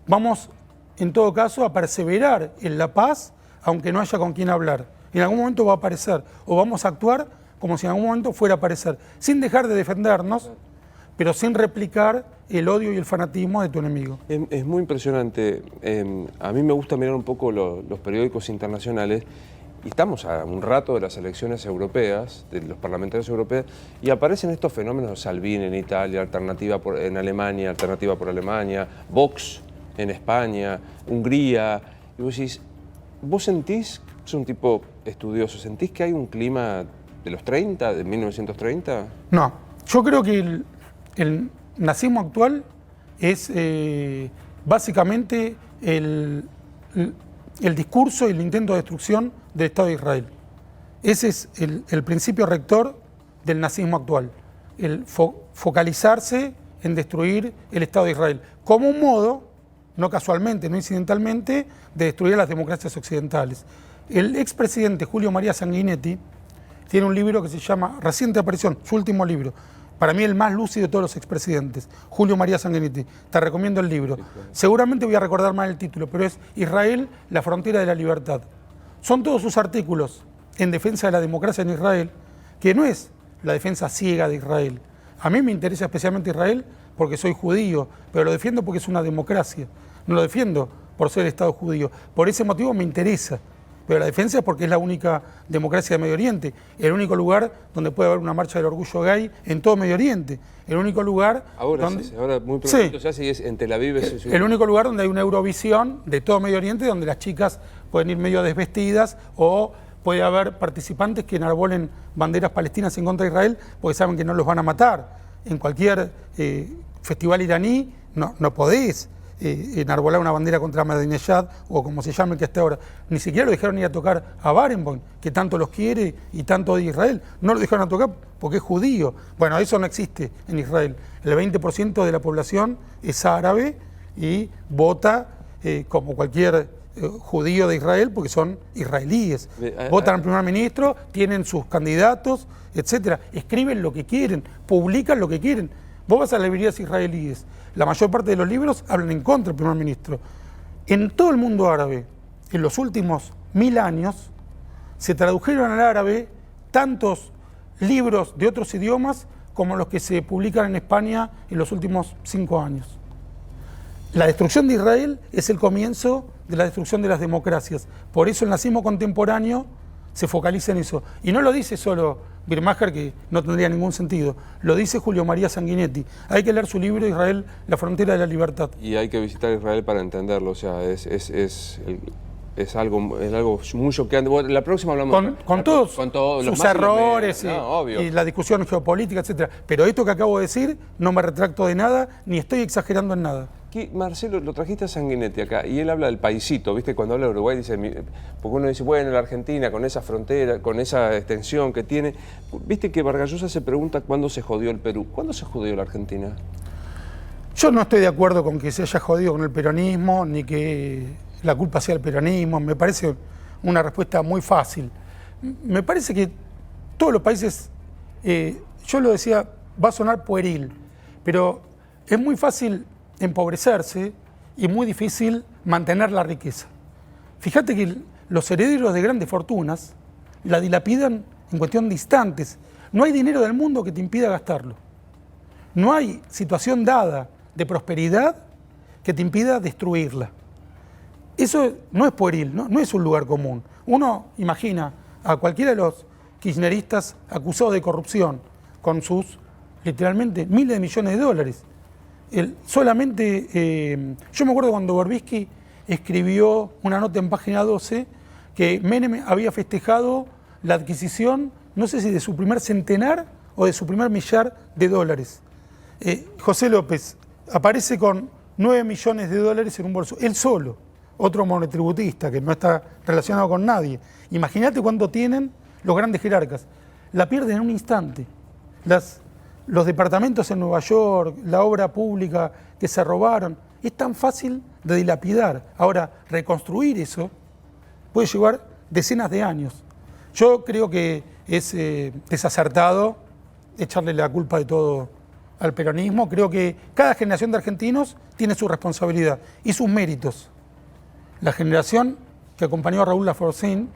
Vamos, en todo caso, a perseverar en la paz, aunque no haya con quién hablar. En algún momento va a aparecer, o vamos a actuar como si en algún momento fuera a aparecer, sin dejar de defendernos, pero sin replicar el odio y el fanatismo de tu enemigo. Es muy impresionante. A mí me gusta mirar un poco los periódicos internacionales, y estamos a un rato de las elecciones europeas, de los parlamentarios europeos, y aparecen estos fenómenos: Salvini en Italia, Alternativa en Alemania, Alternativa por Alemania, Vox en España, Hungría. Y vos decís, ¿vos sentís, sos un tipo estudioso, sentís que hay un clima de los 30, de 1930? No, yo creo que el nazismo actual es básicamente el discurso y el intento de destrucción del Estado de Israel. Ese es el principio rector del nazismo actual, el focalizarse en destruir el Estado de Israel, como un modo, no casualmente, no incidentalmente, de destruir las democracias occidentales. El expresidente Julio María Sanguinetti tiene un libro que se llama Reciente Aparición, su último libro. Para mí el más lúcido de todos los expresidentes, Julio María Sanguinetti. Te recomiendo el libro. Seguramente voy a recordar mal el título, pero es Israel, la frontera de la libertad. Son todos sus artículos en defensa de la democracia en Israel, que no es la defensa ciega de Israel. A mí me interesa especialmente Israel porque soy judío, pero lo defiendo porque es una democracia. No lo defiendo por ser el Estado judío. Por ese motivo me interesa. pero la defensa es porque es la única democracia de Medio Oriente, el único lugar donde puede haber una marcha del orgullo gay en todo Medio Oriente, el único lugar ahora donde... ahora muy pronto se hace y es en Tel Aviv. El único lugar donde hay una Eurovisión de todo Medio Oriente, donde las chicas pueden ir medio desvestidas o puede haber participantes que enarbolen banderas palestinas en contra de Israel porque saben que no los van a matar. En cualquier festival iraní no podés enarbolar una bandera contra Ahmadinejad o como se llame que hasta ahora. Ni siquiera lo dejaron ir a tocar a Barenboim, que tanto los quiere y tanto odia Israel. No lo dejaron a tocar porque es judío. Bueno, eso no existe en Israel. El 20% de la población es árabe y vota como cualquier judío de Israel porque son israelíes. Votan al primer ministro, tienen sus candidatos, etcétera. Escriben lo que quieren, publican lo que quieren. Vos vas a las librerías israelíes, la mayor parte de los libros hablan en contra del primer ministro. En todo el mundo árabe, en los últimos 1000 años, se tradujeron al árabe tantos libros de otros idiomas como los que se publican en España en los últimos 5 años. La destrucción de Israel es el comienzo de la destrucción de las democracias. Por eso el nazismo contemporáneo se focaliza en eso. Y no lo dice solo Birmacher, que no tendría ningún sentido. Lo dice Julio María Sanguinetti. Hay que leer su libro Israel, la frontera de la libertad. Y hay que visitar Israel para entenderlo. O sea, es algo muy choqueante. Bueno, la próxima hablamos con todos los sus errores obvio. Y la discusión geopolítica, etcétera. Pero esto que acabo de decir, no me retracto de nada, ni estoy exagerando en nada. Aquí, Marcelo, lo trajiste a Sanguinetti acá y él habla del paisito, ¿viste? Cuando habla de Uruguay dice, porque uno dice, bueno, la Argentina con esa frontera, con esa extensión que tiene, ¿viste que Vargas Llosa se pregunta cuándo se jodió el Perú? ¿Cuándo se jodió la Argentina? Yo no estoy de acuerdo con que se haya jodido con el peronismo, ni que la culpa sea el peronismo. Me parece una respuesta muy fácil. Me parece que todos los países, yo lo decía, va a sonar pueril, pero es muy fácil empobrecerse y muy difícil mantener la riqueza. Fíjate que los herederos de grandes fortunas la dilapidan en cuestión de instantes. No hay dinero del mundo que te impida gastarlo. No hay situación dada de prosperidad que te impida destruirla. Eso no es pueril, no es un lugar común. Uno imagina a cualquiera de los kirchneristas acusados de corrupción con sus, literalmente, miles de millones de dólares. Yo me acuerdo cuando Berbisky escribió una nota en página 12 que Menem había festejado la adquisición, no sé si de su primer centenar o de su primer millar de dólares. José López aparece con 9 millones de dólares en un bolso, él solo, otro monotributista que no está relacionado con nadie. Imagínate cuánto tienen los grandes jerarcas. La pierden en un instante. Los departamentos en Nueva York, la obra pública que se robaron, es tan fácil de dilapidar. Ahora, reconstruir eso puede llevar decenas de años. Yo creo que es desacertado echarle la culpa de todo al peronismo. Creo que cada generación de argentinos tiene su responsabilidad y sus méritos. La generación que acompañó a Raúl Alfonsín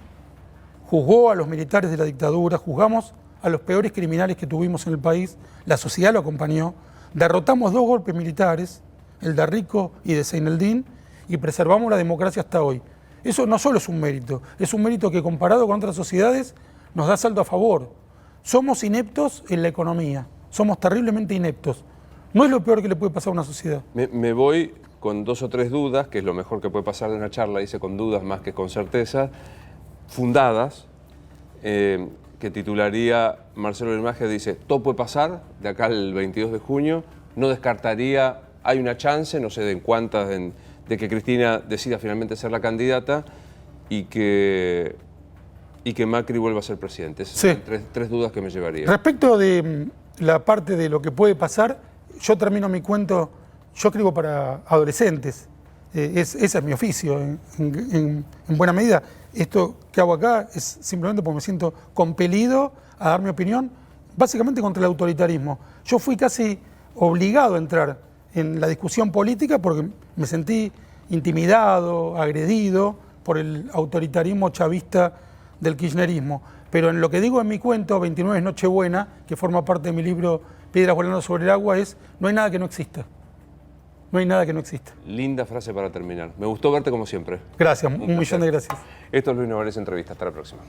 juzgó a los militares de la dictadura, juzgamos a los peores criminales que tuvimos en el país, la sociedad lo acompañó, derrotamos 2 golpes militares, el de Rico y de Seineldín, y preservamos la democracia hasta hoy. Eso no solo es un mérito que comparado con otras sociedades nos da saldo a favor. Somos ineptos en la economía, somos terriblemente ineptos. No es lo peor que le puede pasar a una sociedad. Me voy con 2 o 3 dudas, que es lo mejor que puede pasar en una charla, dice con dudas más que con certeza, fundadas, que titularía Marcelo Birmacher, dice, todo puede pasar de acá al 22 de junio, no descartaría, hay una chance, no sé de en cuántas, de que Cristina decida finalmente ser la candidata y que Macri vuelva a ser presidente. Esas son tres dudas que me llevaría. Respecto de la parte de lo que puede pasar, yo termino mi cuento, yo escribo para adolescentes, ese es mi oficio en buena medida. Esto que hago acá es simplemente porque me siento compelido a dar mi opinión, básicamente contra el autoritarismo. Yo fui casi obligado a entrar en la discusión política porque me sentí intimidado, agredido por el autoritarismo chavista del kirchnerismo. Pero en lo que digo en mi cuento, 29 es Nochebuena, que forma parte de mi libro Piedras volando sobre el agua, no hay nada que no exista. No hay nada que no exista. Linda frase para terminar. Me gustó verte como siempre. Gracias, un millón de gracias. Esto es Luis Novares Entrevista. Hasta la próxima.